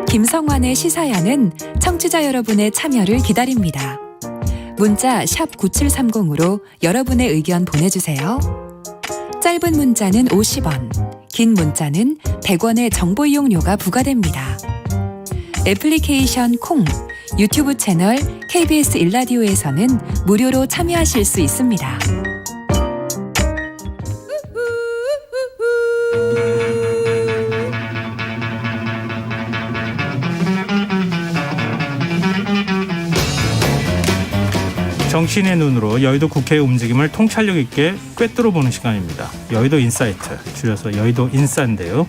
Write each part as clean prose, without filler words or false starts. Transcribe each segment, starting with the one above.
김성환의 시사야는 청취자 여러분의 참여를 기다립니다. 문자 샵 9730으로 여러분의 의견 보내주세요. 짧은 문자는 50원, 긴 문자는 100원의 정보 이용료가 부과됩니다. 애플리케이션 콩, 유튜브 채널 KBS 일라디오에서는 무료로 참여하실 수 있습니다. 정치인의 눈으로 여의도 국회의 움직임을 통찰력 있게 꿰뚫어보는 시간입니다. 여의도 인사이트, 줄여서 여의도 인싸인데요.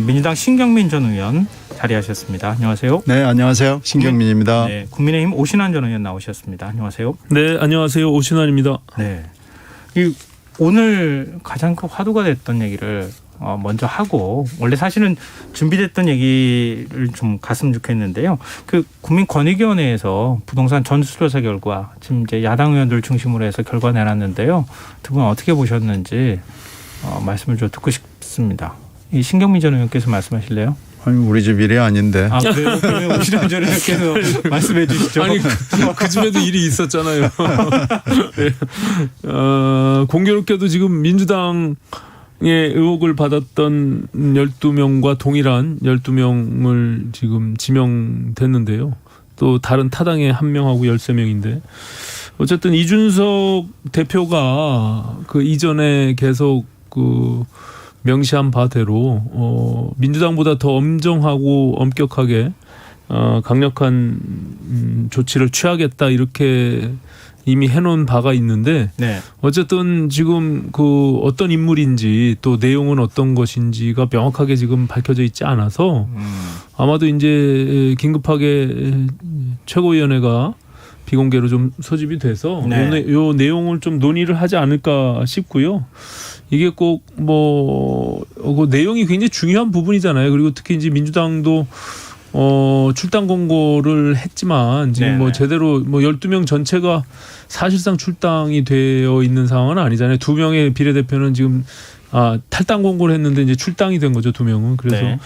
민주당 신경민 전 의원 자리하셨습니다. 안녕하세요. 네, 안녕하세요. 신경민입니다. 네, 국민의힘 오신환 전 의원 나오셨습니다. 안녕하세요. 네, 안녕하세요. 오신환입니다. 네, 오늘 가장 큰 화두가 됐던 얘기를 먼저 하고, 원래 사실은 준비됐던 얘기를 좀 갔으면 좋겠는데요. 그 국민권익위원회에서 부동산 전수조사 결과 지금 이제 야당 의원들 중심으로 해서 결과 내놨는데요. 두 분 어떻게 보셨는지 말씀을 좀 듣고 싶습니다. 이 신경민 전 의원께서 말씀하실래요? 아니, 우리 집 일이 아닌데. 아, 그래요? 그러면 오신환 전 의원께서 말씀해 주시죠. 아니, 그 집에도 일이 있었잖아요. 공교롭게도 지금 민주당의 의혹을 받았던 12명과 동일한 12명을 지금 지명됐는데요. 또 다른 타당의 1명하고 13명인데 어쨌든 이준석 대표가 그 이전에 계속 그 명시한 바대로 민주당보다 더 엄정하고 엄격하게 강력한 조치를 취하겠다 이렇게 이미 해놓은 바가 있는데 네. 어쨌든 지금 그 어떤 인물인지 또 내용은 어떤 것인지가 명확하게 지금 밝혀져 있지 않아서 아마도 이제 긴급하게 최고위원회가 비공개로 좀 소집이 돼서 네. 요 내용을 좀 논의를 하지 않을까 싶고요. 이게 꼭 그 내용이 굉장히 중요한 부분이잖아요. 그리고 특히 이제 민주당도 출당 공고를 했지만 지금 네네. 뭐 제대로 12명 전체가 사실상 출당이 되어 있는 상황은 아니잖아요. 2명의 비례대표는 지금 탈당 공고를 했는데 이제 출당이 된 거죠. 2명은. 그래서 네.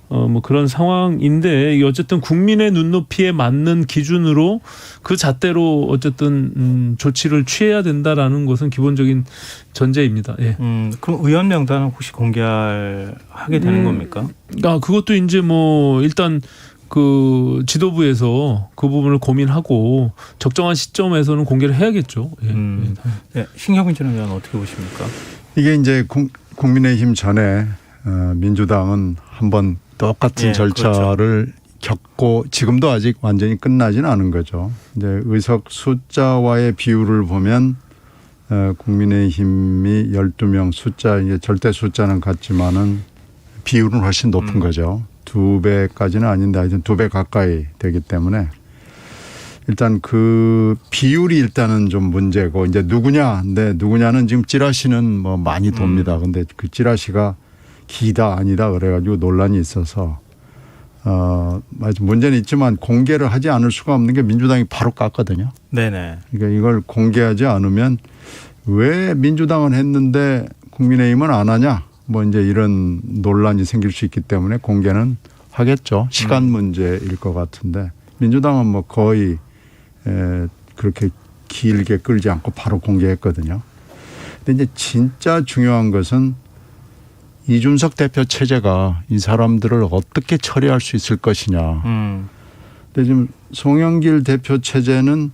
뭐 그런 상황인데 이게 어쨌든 국민의 눈높이에 맞는 기준으로 그 잣대로 어쨌든 조치를 취해야 된다라는 것은 기본적인 전제입니다. 예. 그럼 의원 명단은 혹시 공개하게 되는 겁니까? 그것도 이제 뭐 일단 그 지도부에서 그 부분을 고민하고 적정한 시점에서는 공개를 해야겠죠. 예. 네, 신경민 전 의원 어떻게 보십니까? 이게 이제 국민의힘 전에 민주당은 한번 똑같은 절차를 겪고 지금도 아직 완전히 끝나지는 않은 거죠. 이제 의석 숫자와의 비율을 보면 국민의힘이 12명 숫자, 이게 절대 숫자는 같지만은 비율은 훨씬 높은 거죠. 2배까지는 아닌데 하여튼 2배 가까이 되기 때문에 일단 그 비율이 일단은 좀 문제고, 이제 누구냐, 근데 누구냐는 지금 찌라시는 뭐 많이 돕니다. 근데 그 찌라시가 기다 아니다 그래가지고 논란이 있어서 문제는 있지만 공개를 하지 않을 수가 없는 게 민주당이 바로 깠거든요. 네네. 그러니까 이걸 공개하지 않으면 왜 민주당은 했는데 국민의힘은 안 하냐, 뭐 이제 이런 논란이 생길 수 있기 때문에 공개는 하겠죠. 시간 문제일 것 같은데 민주당은 뭐 거의 그렇게 길게 끌지 않고 바로 공개했거든요. 근데 이제 진짜 중요한 것은 이준석 대표 체제가 이 사람들을 어떻게 처리할 수 있을 것이냐. 근데 지금 송영길 대표 체제는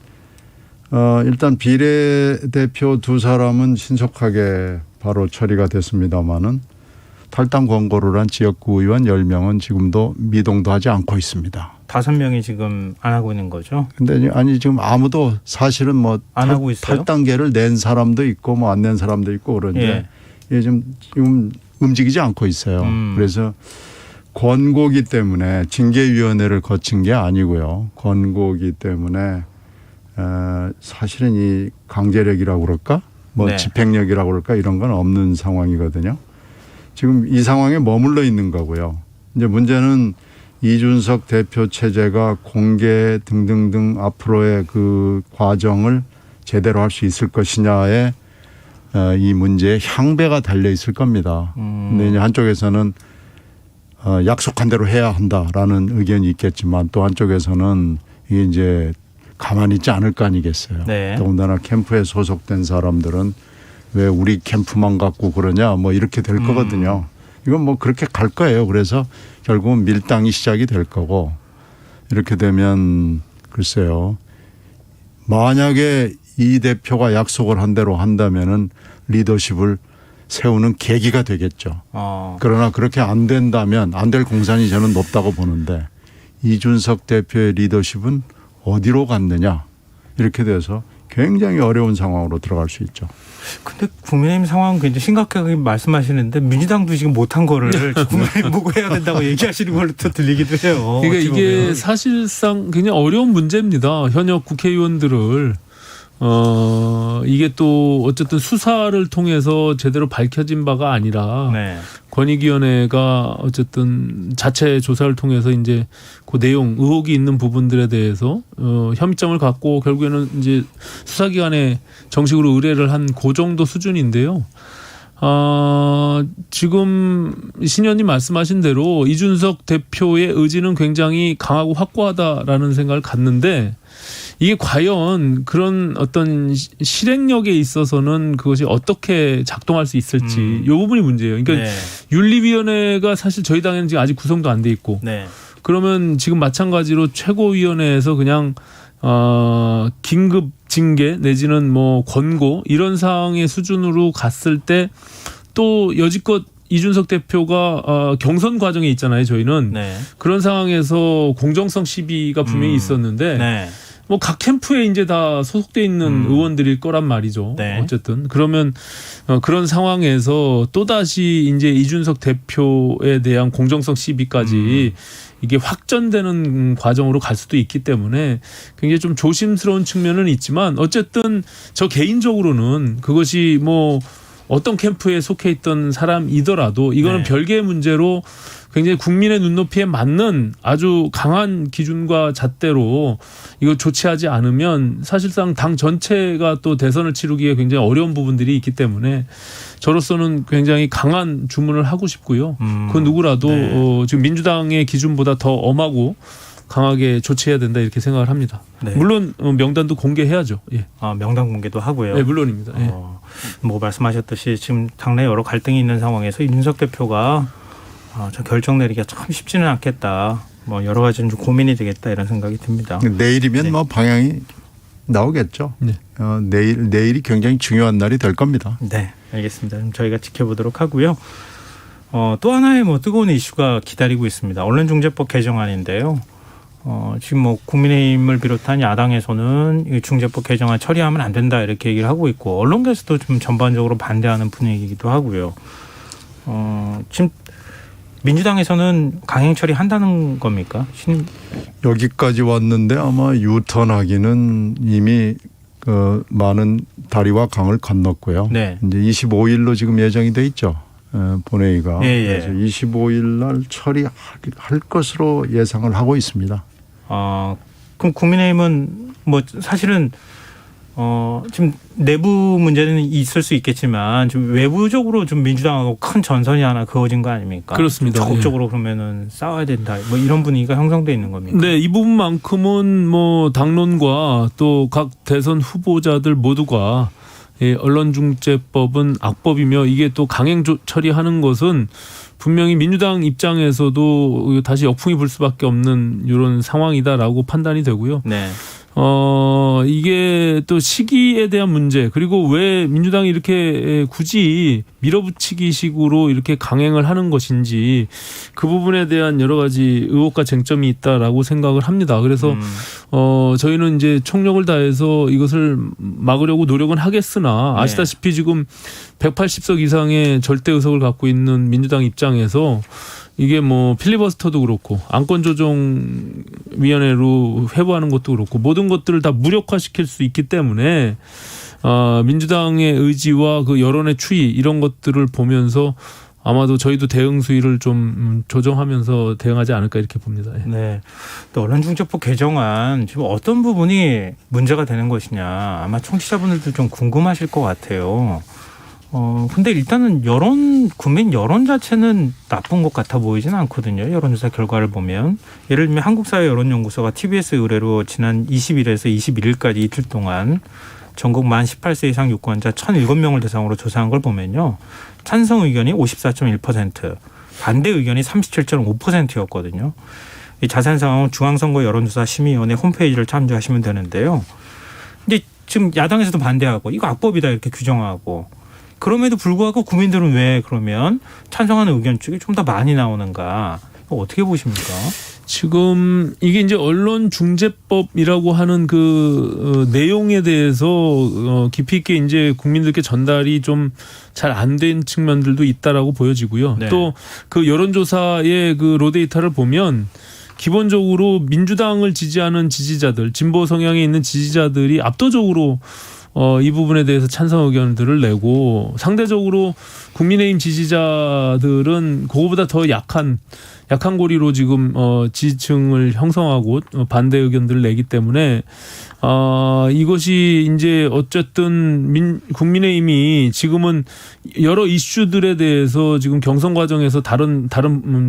일단 비례대표 2사람은 신속하게 바로 처리가 됐습니다마는 탈당 권고를 한 지역구 의원 10명은 지금도 미동도 하지 않고 있습니다. 5명이 지금 안 하고 있는 거죠? 근데 아니 지금 아무도 사실은 뭐 안 하고 있어요? 탈당계를 낸 사람도 있고 뭐 안 낸 사람도 있고 그런데 이게 지금 움직이지 않고 있어요. 그래서 권고기 때문에 징계위원회를 거친 게 아니고요. 권고기 때문에 사실은 이 강제력이라고 그럴까? 뭐 집행력이라고 그럴까? 이런 건 없는 상황이거든요. 지금 이 상황에 머물러 있는 거고요. 이제 문제는 이준석 대표 체제가 공개 등등등 앞으로의 그 과정을 제대로 할 수 있을 것이냐에 이 문제에 향배가 달려 있을 겁니다. 근데 이제 한쪽에서는 약속한 대로 해야 한다라는 의견이 있겠지만 또 한쪽에서는 이게 이제 가만히 있지 않을 거 아니겠어요. 네. 더군다나 캠프에 소속된 사람들은 왜 우리 캠프만 갖고 그러냐 뭐 이렇게 될 거거든요. 이건 뭐 그렇게 갈 거예요. 그래서 결국은 밀당이 시작이 될 거고 이렇게 되면 글쎄요. 만약에 이 대표가 약속을 한 대로 한다면은 리더십을 세우는 계기가 되겠죠. 그러나 그렇게 안 된다면 안 될 공산이 저는 높다고 보는데 이준석 대표의 리더십은 어디로 갔느냐 이렇게 돼서 굉장히 어려운 상황으로 들어갈 수 있죠. 근데 국민의힘 상황은 굉장히 심각하게 말씀하시는데 민주당도 지금 못한 거를 국민의힘 보고 해야 된다고 얘기하시는 걸로 또 들리기도 해요. 그러니까 이게 사실상 굉장히 어려운 문제입니다. 현역 국회의원들을 이게 또 어쨌든 수사를 통해서 제대로 밝혀진 바가 아니라 네. 권익위원회가 어쨌든 자체 조사를 통해서 이제 그 내용 의혹이 있는 부분들에 대해서 혐의점을 갖고 결국에는 이제 수사기관에 정식으로 의뢰를 한 그 정도 수준인데요. 지금 신 의원님 말씀하신 대로 이준석 대표의 의지는 굉장히 강하고 확고하다라는 생각을 갖는데 이게 과연 그런 어떤 실행력에 있어서는 그것이 어떻게 작동할 수 있을지 이 부분이 문제예요. 그러니까 네. 윤리위원회가 사실 저희 당에는 지금 아직 구성도 안 돼 있고 네. 그러면 지금 마찬가지로 최고위원회에서 그냥 긴급 징계 내지는 뭐 권고 이런 사항의 수준으로 갔을 때 또 여지껏 이준석 대표가 경선 과정에 있잖아요. 저희는 네. 그런 상황에서 공정성 시비가 분명히 있었는데 네. 뭐 각 캠프에 이제 다 소속돼 있는 의원들일 거란 말이죠. 네. 어쨌든 그러면 그런 상황에서 또 다시 이제 이준석 대표에 대한 공정성 시비까지 이게 확전되는 과정으로 갈 수도 있기 때문에 굉장히 좀 조심스러운 측면은 있지만 어쨌든 저 개인적으로는 그것이 뭐 어떤 캠프에 속해 있던 사람이더라도 이거는 네. 별개의 문제로 굉장히 국민의 눈높이에 맞는 아주 강한 기준과 잣대로 이거 조치하지 않으면 사실상 당 전체가 또 대선을 치르기에 굉장히 어려운 부분들이 있기 때문에 저로서는 굉장히 강한 주문을 하고 싶고요. 그 누구라도 네. 지금 민주당의 기준보다 더 엄하고 강하게 조치해야 된다 이렇게 생각을 합니다. 네. 물론 명단도 공개해야죠. 예. 명단 공개도 하고요. 네, 물론입니다. 예. 뭐 말씀하셨듯이 지금 당내 여러 갈등이 있는 상황에서 이준석 대표가 저 결정 내리기가 참 쉽지는 않겠다. 뭐 여러 가지는 좀 고민이 되겠다 이런 생각이 듭니다. 내일이면 네. 뭐 방향이 나오겠죠. 네. 내일이 굉장히 중요한 날이 될 겁니다. 네, 알겠습니다. 그럼 저희가 지켜보도록 하고요. 또 하나의 뭐 뜨거운 이슈가 기다리고 있습니다. 언론중재법 개정안인데요. 지금 뭐 국민의힘을 비롯한 야당에서는 이 중재법 개정안 처리하면 안 된다 이렇게 얘기를 하고 있고 언론계에서도 좀 전반적으로 반대하는 분위기이기도 하고요. 지금 민주당에서는 강행 처리한다는 겁니까? 여기까지 왔는데 아마 유턴하기는 이미 많은 다리와 강을 건넜고요. 네. 이제 25일로 지금 예정이 돼 있죠. 본회의가. 예. 그래서 25일 날 처리할 것으로 예상을 하고 있습니다. 그럼 국민의힘은 뭐 사실은 지금 내부 문제는 있을 수 있겠지만 좀 외부적으로 좀 민주당하고 큰 전선이 하나 그어진 거 아닙니까? 그렇습니다. 적극적으로 그러면은 싸워야 된다. 뭐 이런 분위기가 형성돼 있는 겁니까? 네, 이 부분만큼은 뭐 당론과 또 각 대선 후보자들 모두가 언론중재법은 악법이며 이게 또 강행 처리하는 것은 분명히 민주당 입장에서도 다시 역풍이 불 수밖에 없는 이런 상황이다라고 판단이 되고요. 네. 이게 또 시기에 대한 문제 그리고 왜 민주당이 이렇게 굳이 밀어붙이기식으로 이렇게 강행을 하는 것인지 그 부분에 대한 여러 가지 의혹과 쟁점이 있다라고 생각을 합니다. 그래서 저희는 이제 총력을 다해서 이것을 막으려고 노력은 하겠으나 아시다시피 지금 180석 이상의 절대 의석을 갖고 있는 민주당 입장에서 이게 뭐 필리버스터도 그렇고 안건조정위원회로 회부하는 것도 그렇고 모든 것들을 다 무력화시킬 수 있기 때문에 민주당의 의지와 그 여론의 추이 이런 것들을 보면서 아마도 저희도 대응 수위를 좀 조정하면서 대응하지 않을까 이렇게 봅니다. 네. 또 언론중재법 개정안 지금 어떤 부분이 문제가 되는 것이냐 아마 청취자분들도 좀 궁금하실 것 같아요. 근데 일단은 국민 여론 자체는 나쁜 것 같아 보이진 않거든요. 여론조사 결과를 보면. 예를 들면 한국사회여론연구소가 TBS 의뢰로 지난 20일에서 21일까지 이틀 동안 전국 만 18세 이상 유권자 1,007명을 대상으로 조사한 걸 보면요. 찬성 의견이 54.1%, 반대 의견이 37.5%였거든요. 이 자세한 상황은 중앙선거 여론조사 심의위원회 홈페이지를 참조하시면 되는데요. 근데 지금 야당에서도 반대하고 이거 악법이다 이렇게 규정하고 그럼에도 불구하고 국민들은 왜 그러면 찬성하는 의견 쪽이 좀 더 많이 나오는가? 어떻게 보십니까? 지금 이게 이제 언론중재법이라고 하는 그 내용에 대해서 깊이 있게 이제 국민들께 전달이 좀 잘 안 된 측면들도 있다라고 보여지고요. 네. 또 그 여론조사의 그 로데이터를 보면 기본적으로 민주당을 지지하는 지지자들, 진보 성향에 있는 지지자들이 압도적으로 이 부분에 대해서 찬성 의견들을 내고 상대적으로 국민의힘 지지자들은 그거보다 더 약한 고리로 지금 지지층을 형성하고 반대 의견들을 내기 때문에 이것이 이제 어쨌든 국민의힘이 지금은 여러 이슈들에 대해서 지금 경선 과정에서 다른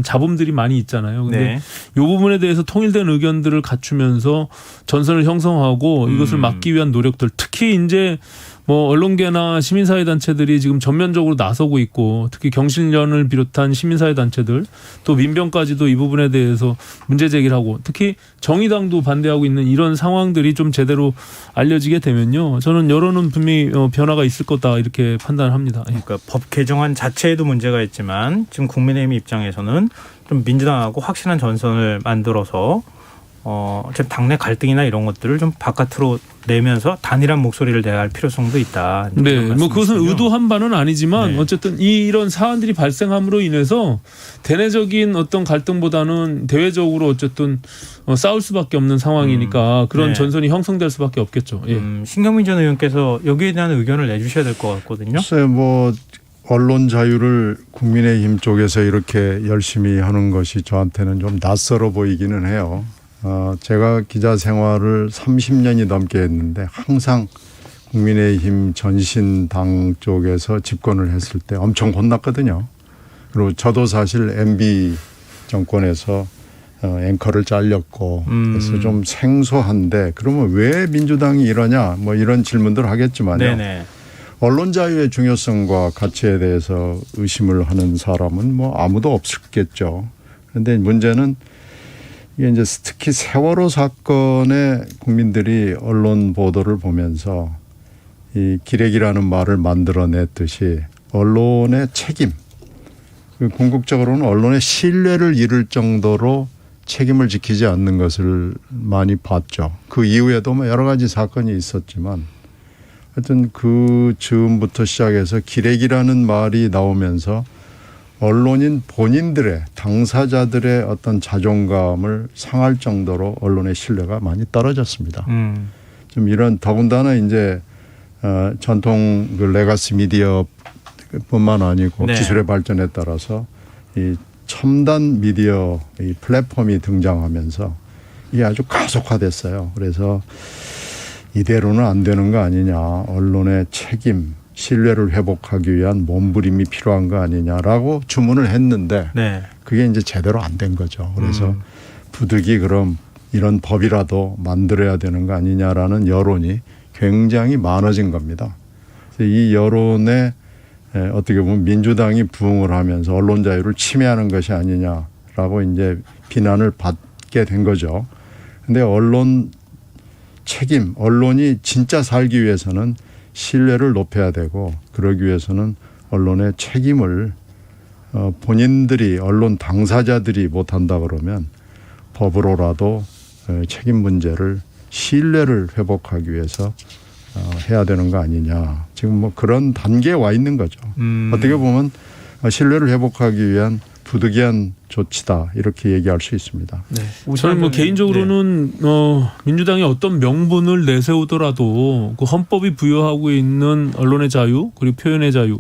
잡음들이 많이 있잖아요. 근데 네. 이 부분에 대해서 통일된 의견들을 갖추면서 전선을 형성하고 이것을 막기 위한 노력들, 특히 이제 뭐 언론계나 시민사회 단체들이 지금 전면적으로 나서고 있고 특히 경실련을 비롯한 시민사회 단체들 또 민병까지도 이 부분에 대해서 문제 제기를 하고 특히 정의당도 반대하고 있는 이런 상황들이 좀 제대로 알려지게 되면요. 저는 여론은 분명히 변화가 있을 거다 이렇게 판단을 합니다. 그러니까 법 개정안 자체에도 문제가 있지만 지금 국민의힘 입장에서는 좀 민주당하고 확실한 전선을 만들어서 지금 당내 갈등이나 이런 것들을 좀 바깥으로 내면서 단일한 목소리를 내야 할 필요성도 있다. 네, 뭐 그것은 의도한 바는 아니지만 네. 어쨌든 이런 사안들이 발생함으로 인해서 대내적인 어떤 갈등보다는 대외적으로 어쨌든 싸울 수밖에 없는 상황이니까 그런 네. 전선이 형성될 수밖에 없겠죠. 예. 신경민 전 의원께서 여기에 대한 의견을 내주셔야 될 것 같거든요. 글쎄 뭐 언론 자유를 국민의힘 쪽에서 이렇게 열심히 하는 것이 저한테는 좀 낯설어 보이기는 해요. 제가 기자 생활을 30년이 넘게 했는데 항상 국민의힘 전신당 쪽에서 집권을 했을 때 엄청 혼났거든요. 그리고 저도 사실 MB 정권에서 앵커를 잘렸고 그래서 좀 생소한데 그러면 왜 민주당이 이러냐 뭐 이런 질문들 하겠지만요. 네네. 언론 자유의 중요성과 가치에 대해서 의심을 하는 사람은 뭐 아무도 없었겠죠. 그런데 문제는 이게 이제 특히 세월호 사건에 국민들이 언론 보도를 보면서 이 기레기라는 말을 만들어냈듯이 언론의 책임, 궁극적으로는 언론의 신뢰를 잃을 정도로 책임을 지키지 않는 것을 많이 봤죠. 그 이후에도 뭐 여러 가지 사건이 있었지만 하여튼 그 즈음부터 시작해서 기레기라는 말이 나오면서 언론인 본인들의 당사자들의 어떤 자존감을 상할 정도로 언론의 신뢰가 많이 떨어졌습니다. 좀 이런 더군다나 이제 전통 그 레가시 미디어뿐만 아니고 네. 기술의 발전에 따라서 이 첨단 미디어 이 플랫폼이 등장하면서 이게 아주 가속화됐어요. 그래서 이대로는 안 되는 거 아니냐. 언론의 책임, 신뢰를 회복하기 위한 몸부림이 필요한 거 아니냐라고 주문을 했는데 네. 그게 이제 제대로 안 된 거죠. 그래서 부득이 그럼 이런 법이라도 만들어야 되는 거 아니냐라는 여론이 굉장히 많아진 겁니다. 그래서 이 여론에 어떻게 보면 민주당이 부응을 하면서 언론 자유를 침해하는 것이 아니냐라고 이제 비난을 받게 된 거죠. 근데 언론 책임, 언론이 진짜 살기 위해서는 신뢰를 높여야 되고 그러기 위해서는 언론의 책임을 본인들이 언론 당사자들이 못한다 그러면 법으로라도 책임 문제를 신뢰를 회복하기 위해서 해야 되는 거 아니냐. 지금 뭐 그런 단계에 와 있는 거죠. 어떻게 보면 신뢰를 회복하기 위한 부득이한 조치다 이렇게 얘기할 수 있습니다. 네. 저는 뭐 개인적으로는 민주당이 어떤 명분을 내세우더라도 그 헌법이 부여하고 있는 언론의 자유 그리고 표현의 자유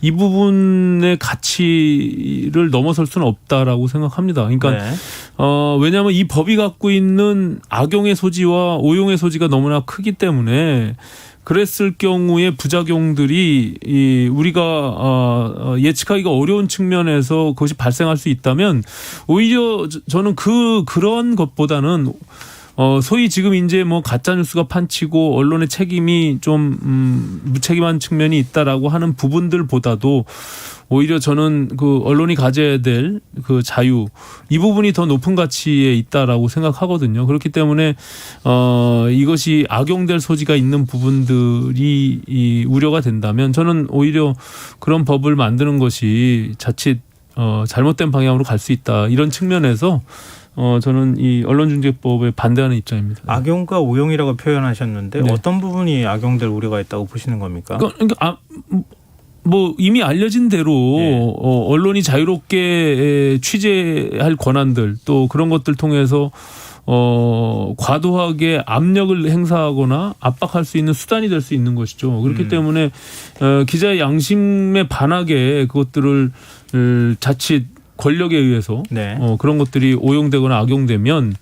이 부분의 가치를 넘어설 수는 없다라고 생각합니다. 그러니까 네. 왜냐하면 이 법이 갖고 있는 악용의 소지와 오용의 소지가 너무나 크기 때문에 그랬을 경우에 부작용들이 우리가 예측하기가 어려운 측면에서 그것이 발생할 수 있다면 오히려 저는 그런 것보다는 소위 지금 이제 뭐 가짜 뉴스가 판치고 언론의 책임이 좀 무책임한 측면이 있다라고 하는 부분들보다도 오히려 저는 그 언론이 가져야 될 그 자유 이 부분이 더 높은 가치에 있다라고 생각하거든요. 그렇기 때문에 이것이 악용될 소지가 있는 부분들이 우려가 된다면 저는 오히려 그런 법을 만드는 것이 자칫 잘못된 방향으로 갈 수 있다. 이런 측면에서 저는 이 언론중재법에 반대하는 입장입니다. 악용과 오용이라고 표현하셨는데 네. 어떤 부분이 악용될 우려가 있다고 보시는 겁니까? 그러니까 뭐 이미 알려진 대로 네. 언론이 자유롭게 취재할 권한들 또 그런 것들 통해서 과도하게 압력을 행사하거나 압박할 수 있는 수단이 될 수 있는 것이죠. 그렇기 때문에 기자의 양심에 반하게 그것들을 자칫 권력에 의해서 네. 그런 것들이 오용되거나 악용되면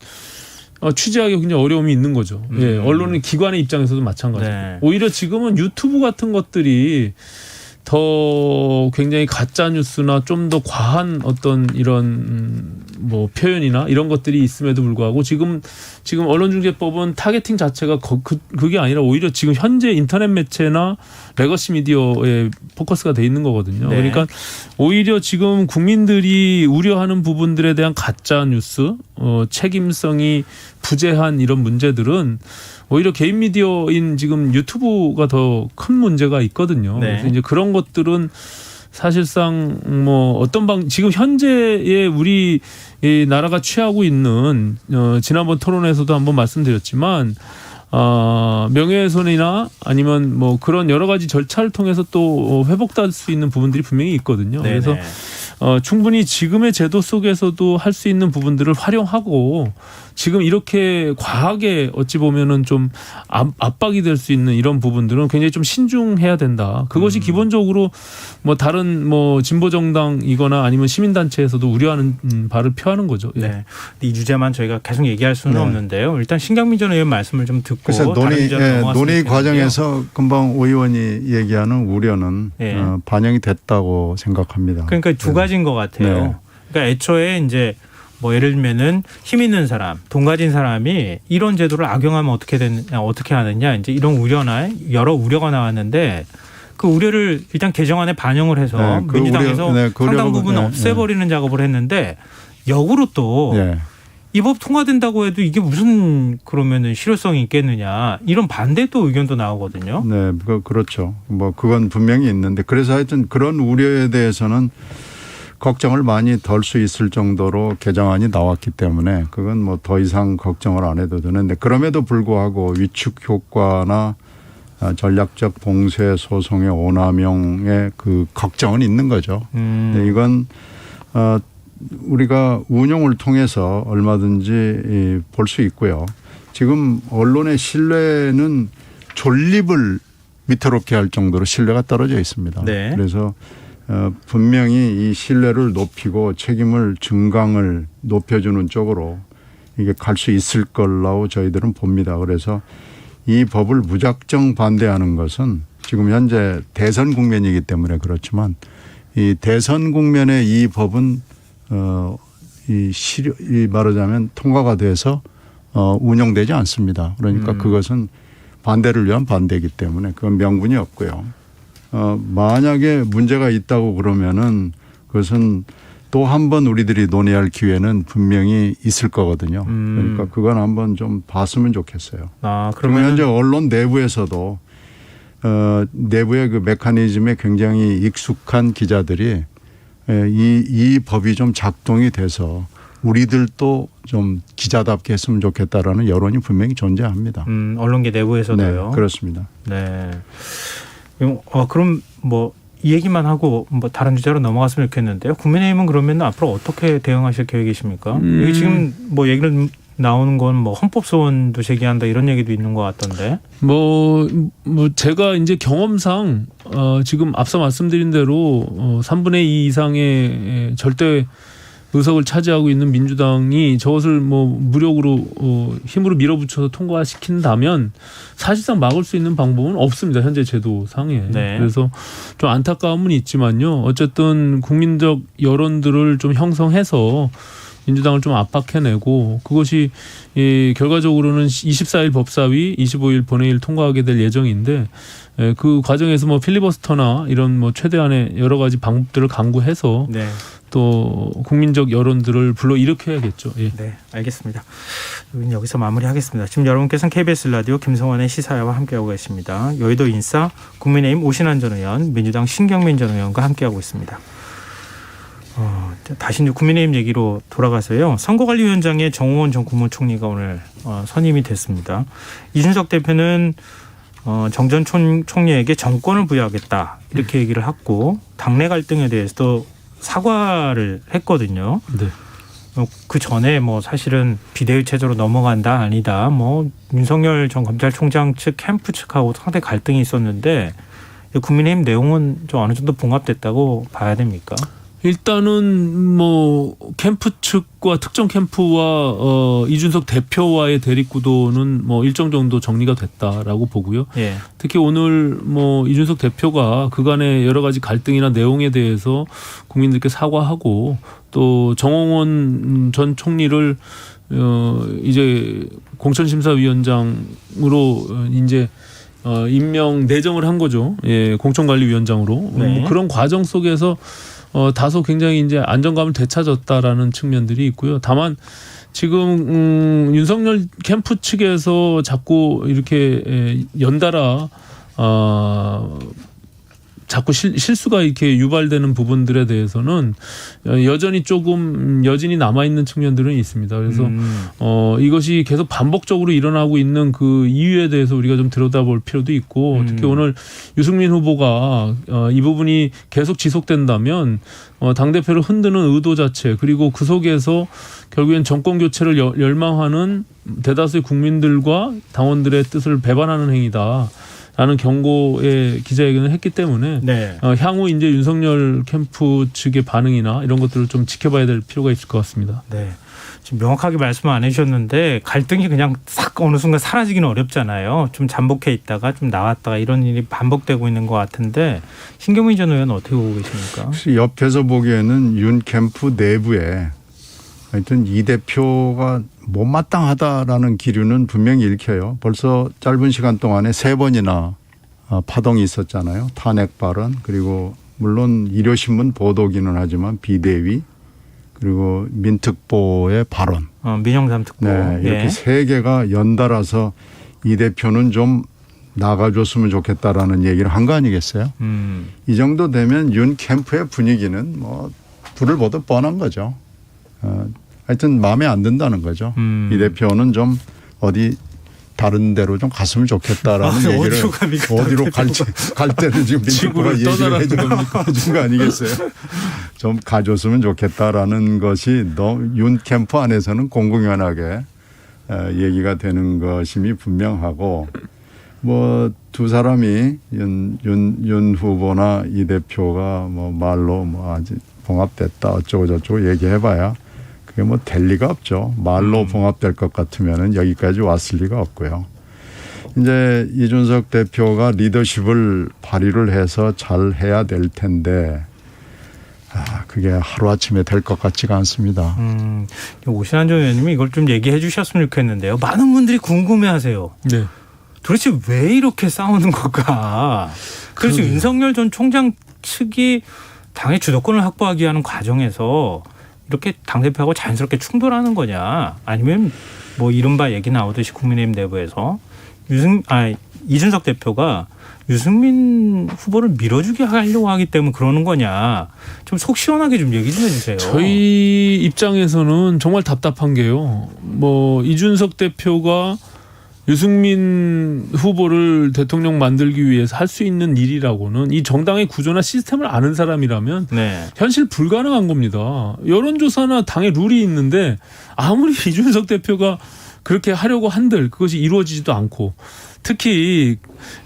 취재하기 굉장히 어려움이 있는 거죠. 예, 언론의 기관의 입장에서도 마찬가지고 네. 오히려 지금은 유튜브 같은 것들이 더 굉장히 가짜 뉴스나 좀 더 과한 어떤 이런 뭐 표현이나 이런 것들이 있음에도 불구하고 지금 언론중재법은 타겟팅 자체가 그게 아니라 오히려 지금 현재 인터넷 매체나 레거시 미디어에 포커스가 돼 있는 거거든요. 네. 그러니까 오히려 지금 국민들이 우려하는 부분들에 대한 가짜 뉴스, 책임성이 부재한 이런 문제들은 오히려 개인 미디어인 지금 유튜브가 더 큰 문제가 있거든요. 네. 그래서 이제 그런 것들은 사실상 뭐 어떤 지금 현재의 우리 이 나라가 취하고 있는 지난번 토론에서도 한번 말씀드렸지만 명예훼손이나 아니면 뭐 그런 여러 가지 절차를 통해서 또 회복될 수 있는 부분들이 분명히 있거든요. 네네. 그래서 충분히 지금의 제도 속에서도 할 수 있는 부분들을 활용하고 지금 이렇게 과하게 어찌 보면은 좀 압박이 될 수 있는 이런 부분들은 굉장히 좀 신중해야 된다. 그것이 기본적으로 뭐 다른 뭐 진보 정당이거나 아니면 시민단체에서도 우려하는 바를 표하는 거죠. 예. 네. 이 주제만 저희가 계속 얘기할 수는 네. 없는데요. 일단 신경민 전 의원 말씀을 좀 듣고 그래서 다른 주제로 넘어갔으면 논의 좋겠는데요. 과정에서 금방 오 의원이 얘기하는 우려는 예. 반영이 됐다고 생각합니다. 그러니까 두 가지인 것 같아요. 네. 그러니까 애초에 이제 뭐 예를 들면은 힘 있는 사람, 돈 가진 사람이 이런 제도를 악용하면 어떻게 하느냐 이제 이런 우려나 여러 우려가 나왔는데 그 우려를 일단 개정안에 반영을 해서 네, 그 민주당에서 우려, 네, 그 상당 우려가- 부분 네, 없애버리는 작업을 했는데 역으로 또 예. 이 법 통과된다고 해도 이게 무슨 그러면은 실효성이 있겠느냐 이런 반대 또 의견도 나오거든요. 네, 그렇죠. 뭐 그건 분명히 있는데 그래서 하여튼 그런 우려에 대해서는 걱정을 많이 덜 수 있을 정도로 개정안이 나왔기 때문에 그건 뭐 더 이상 걱정을 안 해도 되는데 그럼에도 불구하고 위축 효과나 전략적 봉쇄 소송의 오남용의 그 걱정은 있는 거죠. 근데 이건 우리가 운용을 통해서 얼마든지 볼 수 있고요. 지금 언론의 신뢰는 존립을 위태롭게 할 정도로 신뢰가 떨어져 있습니다. 네. 그래서 분명히 이 신뢰를 높이고 책임을 증강을 높여주는 쪽으로 이게 갈 수 있을 걸로 저희들은 봅니다. 그래서 이 법을 무작정 반대하는 것은 지금 현재 대선 국면이기 때문에 그렇지만 이 대선 국면에 이 법은 이 말하자면 통과가 돼서 운영되지 않습니다. 그러니까 그것은 반대를 위한 반대이기 때문에 그건 명분이 없고요. 만약에 문제가 있다고 그러면은 그것은 또 한 번 우리들이 논의할 기회는 분명히 있을 거거든요. 그러니까 그건 한번 좀 봤으면 좋겠어요. 아, 그러면 그러면 현재 언론 내부에서도 내부의 그 메커니즘에 굉장히 익숙한 기자들이 이 법이 좀 작동이 돼서 우리들도 좀 기자답게 했으면 좋겠다라는 여론이 분명히 존재합니다. 언론계 내부에서도요. 네, 그렇습니다. 네. 그럼 뭐 이 얘기만 하고 뭐 다른 주제로 넘어갔으면 좋겠는데요. 국민의힘은 그러면 앞으로 어떻게 대응하실 계획이십니까? 이게 지금 뭐 얘기를 나오는 건 뭐 헌법 소원도 제기한다 이런 얘기도 있는 것 같던데. 뭐 제가 이제 경험상 지금 앞서 말씀드린 대로 3분의 2 이상의 절대 의석을 차지하고 있는 민주당이 저것을 뭐 무력으로 힘으로 밀어붙여서 통과시킨다면 사실상 막을 수 있는 방법은 없습니다. 현재 제도상에. 네. 그래서 좀 안타까움은 있지만요. 어쨌든 국민적 여론들을 좀 형성해서 민주당을 좀 압박해내고 그것이 결과적으로는 24일 법사위, 25일 본회의를 통과하게 될 예정인데 그 과정에서 뭐 필리버스터나 이런 뭐 최대한의 여러 가지 방법들을 강구해서 네. 또 국민적 여론들을 불러일으켜야겠죠. 예. 네, 알겠습니다. 여기서 마무리하겠습니다. 지금 여러분께서는 KBS 라디오 김성환의 시사회와 함께하고 계십니다. 여의도 인싸 국민의힘 오신환 전 의원, 민주당 신경민 전 의원과 함께하고 있습니다. 다시 이제 국민의힘 얘기로 돌아가서요. 선거관리위원장에 정호원 전 국무총리가 오늘 선임이 됐습니다. 이준석 대표는 정 전 총리에게 정권을 부여하겠다 이렇게 얘기를 했고 당내 갈등에 대해서도 사과를 했거든요. 네. 그 전에 뭐 사실은 비대위 체제로 넘어간다 아니다 뭐 윤석열 전 검찰총장 측 캠프 측하고 상당히 갈등이 있었는데 국민의힘 내용은 좀 어느 정도 봉합됐다고 봐야 됩니까? 일단은 뭐 캠프 측과 특정 캠프와 이준석 대표와의 대립 구도는 뭐 일정 정도 정리가 됐다라고 보고요. 예. 특히 오늘 뭐 이준석 대표가 그간의 여러 가지 갈등이나 내용에 대해서 국민들께 사과하고 또 정홍원 전 총리를 이제 공천심사위원장으로 이제 임명 내정을 한 거죠. 예, 공천관리위원장으로. 네. 그런 과정 속에서 다소 굉장히 이제 안정감을 되찾았다라는 측면들이 있고요. 다만 지금 윤석열 캠프 측에서 자꾸 이렇게 연달아 자꾸 실수가 이렇게 유발되는 부분들에 대해서는 여전히 조금 여진이 남아있는 측면들은 있습니다. 그래서 이것이 계속 반복적으로 일어나고 있는 그 이유에 대해서 우리가 좀 들여다볼 필요도 있고 특히 오늘 유승민 후보가 이 부분이 계속 지속된다면 당대표를 흔드는 의도 자체 그리고 그 속에서 결국엔 정권 교체를 열망하는 대다수의 국민들과 당원들의 뜻을 배반하는 행위다. 라는 경고의 기자회견을 했기 때문에 네. 향후 이제 윤석열 캠프 측의 반응이나 이런 것들을 좀 지켜봐야 될 필요가 있을 것 같습니다. 네. 지금 명확하게 말씀 안 해주셨는데 갈등이 그냥 싹 어느 순간 사라지기는 어렵잖아요. 좀 잠복해 있다가 좀 나왔다가 이런 일이 반복되고 있는 것 같은데 신경민 전 의원은 어떻게 보고 계십니까? 옆에서 보기에는 윤 캠프 내부에 하여튼 이 대표가 못마땅하다라는 기류는 분명히 읽혀요. 벌써 짧은 시간 동안에 3번이나 파동이 있었잖아요. 탄핵 발언 그리고 물론 일요신문 보도기는 하지만 비대위 그리고 민특보의 발언. 민영삼 특보. 네, 이렇게 3개가 연달아서 이 대표는 좀 나가줬으면 좋겠다라는 얘기를 한 거 아니겠어요? 이 정도 되면 윤 캠프의 분위기는 뭐 불을 보듯 뻔한 거죠. 하여튼 마음에 안 든다는 거죠. 이 대표는 좀 어디 다른 데로 좀 갔으면 좋겠다라는 얘기를 어디로 갈 때는 지금 민주당이 얘기를 해준 거 아니겠어요? 좀 가줬으면 좋겠다라는 것이 윤 캠프 안에서는 공공연하게 얘기가 되는 것임이 분명하고 뭐 두 사람이 윤 후보나 이 대표가 뭐 말로 뭐 아직 봉합됐다 어쩌고 저쩌고 얘기해봐야 그게 뭐 될 리가 없죠. 말로 봉합될 것 같으면은 여기까지 왔을 리가 없고요. 이제 이준석 대표가 리더십을 발휘를 해서 잘 해야 될 텐데 그게 하루아침에 될 것 같지가 않습니다. 오신환 전 의원님이 이걸 좀 얘기해 주셨으면 좋겠는데요. 많은 분들이 궁금해하세요. 네. 도대체 왜 이렇게 싸우는 걸까? 그래서 윤석열 전 총장 측이 당의 주도권을 확보하기 위한 과정에서 이렇게 당대표하고 자연스럽게 충돌하는 거냐? 아니면 뭐 이른바 얘기 나오듯이 국민의힘 내부에서 이준석 대표가 유승민 후보를 밀어주게 하려고 하기 때문에 그러는 거냐? 좀 속 시원하게 좀 얘기 좀 해주세요. 저희 입장에서는 정말 답답한 게요. 뭐 이준석 대표가 유승민 후보를 대통령 만들기 위해서 할 수 있는 일이라고는 이 정당의 구조나 시스템을 아는 사람이라면 네. 현실 불가능한 겁니다. 여론조사나 당의 룰이 있는데 아무리 이준석 대표가 그렇게 하려고 한들 그것이 이루어지지도 않고 특히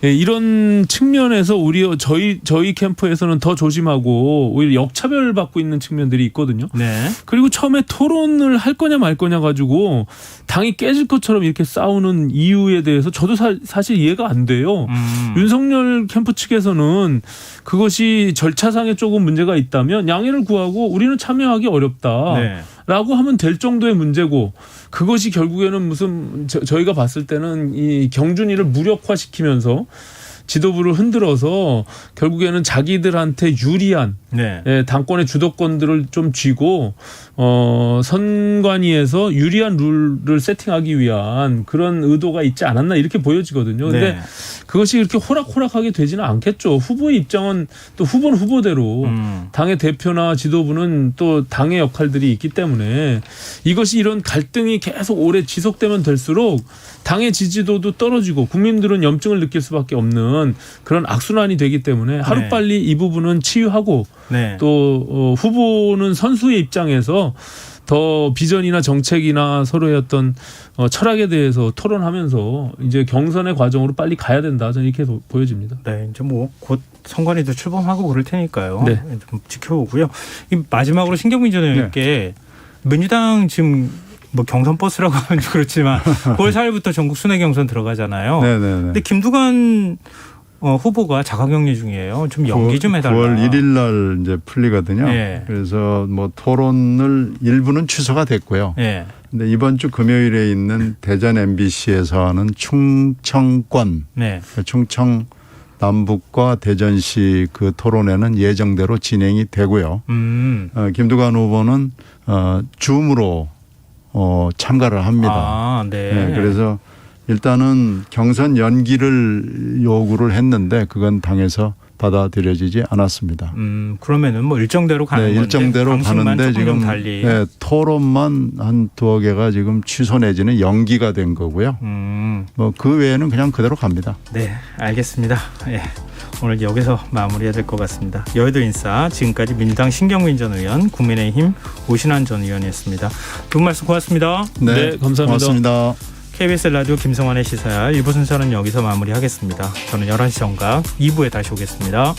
이런 측면에서 저희 캠프에서는 더 조심하고 오히려 역차별 받고 있는 측면들이 있거든요. 네. 그리고 처음에 토론을 할 거냐 말 거냐 가지고 당이 깨질 것처럼 이렇게 싸우는 이유에 대해서 저도 사실 이해가 안 돼요. 윤석열 캠프 측에서는 그것이 절차상에 조금 문제가 있다면 양해를 구하고 우리는 참여하기 어렵다. 네. 라고 하면 될 정도의 문제고 그것이 결국에는 무슨 저희가 봤을 때는 이 경준이를 무력화시키면서 지도부를 흔들어서 결국에는 자기들한테 유리한 네. 당권의 주도권들을 좀 쥐고 선관위에서 유리한 룰을 세팅하기 위한 그런 의도가 있지 않았나 이렇게 보여지거든요. 근데 네. 그것이 그렇게 호락호락하게 되지는 않겠죠. 후보의 입장은 또 후보는 후보대로 당의 대표나 지도부는 또 당의 역할들이 있기 때문에 이것이 이런 갈등이 계속 오래 지속되면 될수록 당의 지지도도 떨어지고 국민들은 염증을 느낄 수밖에 없는 그런 악순환이 되기 때문에 하루빨리 이 부분은 치유하고 네. 또 후보는 선수의 입장에서 더 비전이나 정책이나 서로의 어떤 철학에 대해서 토론하면서 이제 경선의 과정으로 빨리 가야 된다. 저는 이렇게 보여집니다. 네, 이제 뭐 곧 선관위도 출범하고 그럴 테니까요. 네. 좀 지켜보고요. 이 마지막으로 신경민 전 의원께 민주당 지금 뭐 경선 버스라고 하면 그렇지만 9월 4일부터 전국 순회 경선 들어가잖아요. 네네네. 근데 김두관 후보가 자가격리 중이에요. 좀 연기 좀 해달라. 9월 1일 날 이제 풀리거든요. 네. 그래서 뭐 토론을 일부는 취소가 됐고요. 네. 근데 이번 주 금요일에 있는 대전 MBC에서 하는 충청권, 네. 충청 남북과 대전시 그 토론회는 예정대로 진행이 되고요. 김두관 후보는 줌으로 참가를 합니다. 아, 네. 네, 그래서 일단은 경선 연기를 요구를 했는데 그건 당에서 받아들여지지 않았습니다. 그러면은 뭐 일정대로 가는 네, 건데 일정대로 방식만 가는데 조금 지금 달리. 네, 토론만 한 두어 개가 지금 취소 내지는 연기가 된 거고요. 뭐 그 외에는 그냥 그대로 갑니다. 네, 알겠습니다. 예. 오늘 여기서 마무리해야 될 것 같습니다. 여의도 인싸 지금까지 민주당 신경민 전 의원, 국민의힘 오신환 전 의원이었습니다. 두 분 말씀 고맙습니다. 네, 감사합니다. 고맙습니다. KBS 라디오 김성환의 시사야 1부 순서는 여기서 마무리하겠습니다. 저는 11시 정각 2부에 다시 오겠습니다.